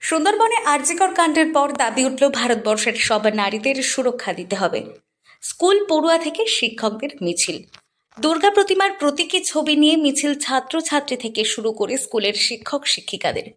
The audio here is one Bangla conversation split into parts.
সুন্দরবনে আরজিকর কাণ্ডের পর দাবি উঠল ভারতবর্ষের সব নারীদের সুরক্ষা দিতে হবে। স্কুল পড়ুয়া থেকে শিক্ষকদের মিছিল, দুর্গা প্রতিমার প্রতীকী ছবি নিয়ে মিছিল ছাত্রছাত্রী থেকে শুরু করে স্কুলের শিক্ষক শিক্ষিকাদের।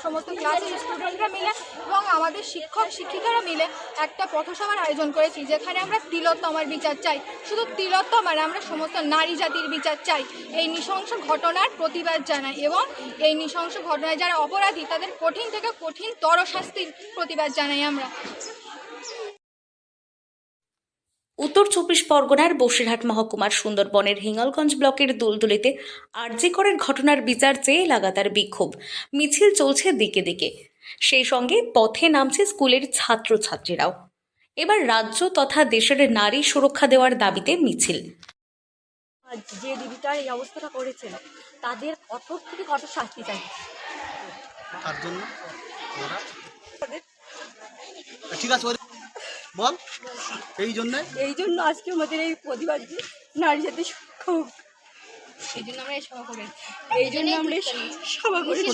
সমস্ত ক্লাসের স্টুডেন্টরা মিলে এবং আমাদের শিক্ষক শিক্ষিকারা মিলে একটা পথসভার আয়োজন করেছি, যেখানে আমরা তিলোত্তমার বিচার চাই। শুধু তিলোত্তমার, আমরা সমস্ত নারী জাতির বিচার চাই। এই নৃশংস ঘটনার প্রতিবাদ জানাই এবং এই নৃশংস ঘটনায় যারা অপরাধী তাদের কঠিন থেকে কঠিনতর শাস্তির প্রতিবাদ জানাই আমরা। উত্তর 24 পরগনার বসিরহাট মহকুমার সুন্দরবনের হিঙ্গলগঞ্জ ব্লকের দুলদুলিতে আরজিকরের ঘটনার বিচার চেয়ে লাগাতার বিক্ষোভ মিছিল চলছে দিকে দিকে। সেই সঙ্গে পথে নামছে স্কুলের ছাত্রছাত্রীরাও। এবার রাজ্য তথা দেশের নারী সুরক্ষা দেওয়ার দাবিতে মিছিল। যে দিদিটার এই অবস্থাটা করেছেন তাদের কঠোর থেকে কঠোর শাস্তি চাই। তার জন্য ঠিক আছে বল, এই জন্য আজকে আমাদের এই প্রতিবাদ, নারী জাতি খুব এই জন্য আমরা এই সভা করেছি, এই জন্য আমরা সভা করেছি,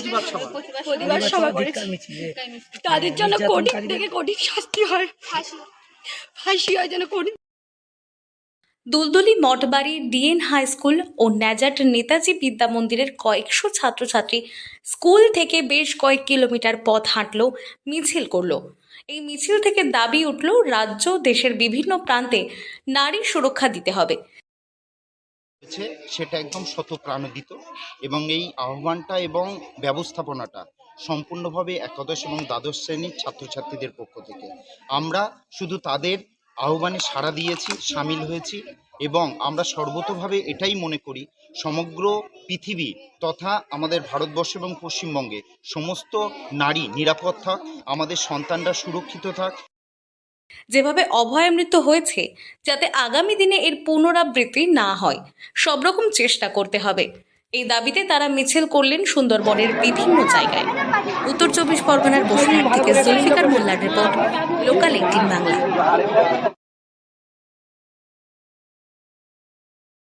প্রতিবাদ সভা করেছি। তাদের জন্য কঠিন থেকে কঠিন শাস্তি হয়, ফাঁসি হয় যেন কঠিন। Dulduli Mathbari DN high school ও ন্যাজাট নেতাজি বিদ্যা মন্দিরের কয়েকশো ছাত্রছাত্রী স্কুল থেকে বেশ কয়েক কিলোমিটার পথ হাঁটল, মিছিল করল। এই মিছিল থেকে দাবি উঠল রাজ্য দেশের বিভিন্ন প্রান্তে নারী সুরক্ষা দিতে হবে। সেটা একদম শতপ্রাণোদিত এবং এই আহ্বানটা এবং ব্যবস্থাপনাটা সম্পূর্ণভাবে একাদশ এবং দ্বাদশ শ্রেণীর ছাত্রছাত্রীদের পক্ষ থেকে। আমরা শুধু তাদের আহ্বানে সাড়া দিয়েছি, সামিল হয়েছি এবং আমরা সর্বতোভাবে এটাই মনে করি সমগ্র পৃথিবী তথা আমাদের ভারতবর্ষ এবং পশ্চিমবঙ্গে সমস্ত নারী নিরাপদ থাক, আমাদের সন্তানরা সুরক্ষিত থাক। যেভাবে অভয়া মৃত্যু হয়েছে, যাতে আগামী দিনে এর পুনরাবৃত্তি না হয়, সব রকম চেষ্টা করতে হবে। এই দাবিতে তারা মিছিল করলেন সুন্দরবনের বিভিন্ন জায়গায়। উত্তর 24 পরগনার বসিরহাট থেকে জুলফিকার মোল্লার রিপোর্ট, লোকাল 18 বাংলা।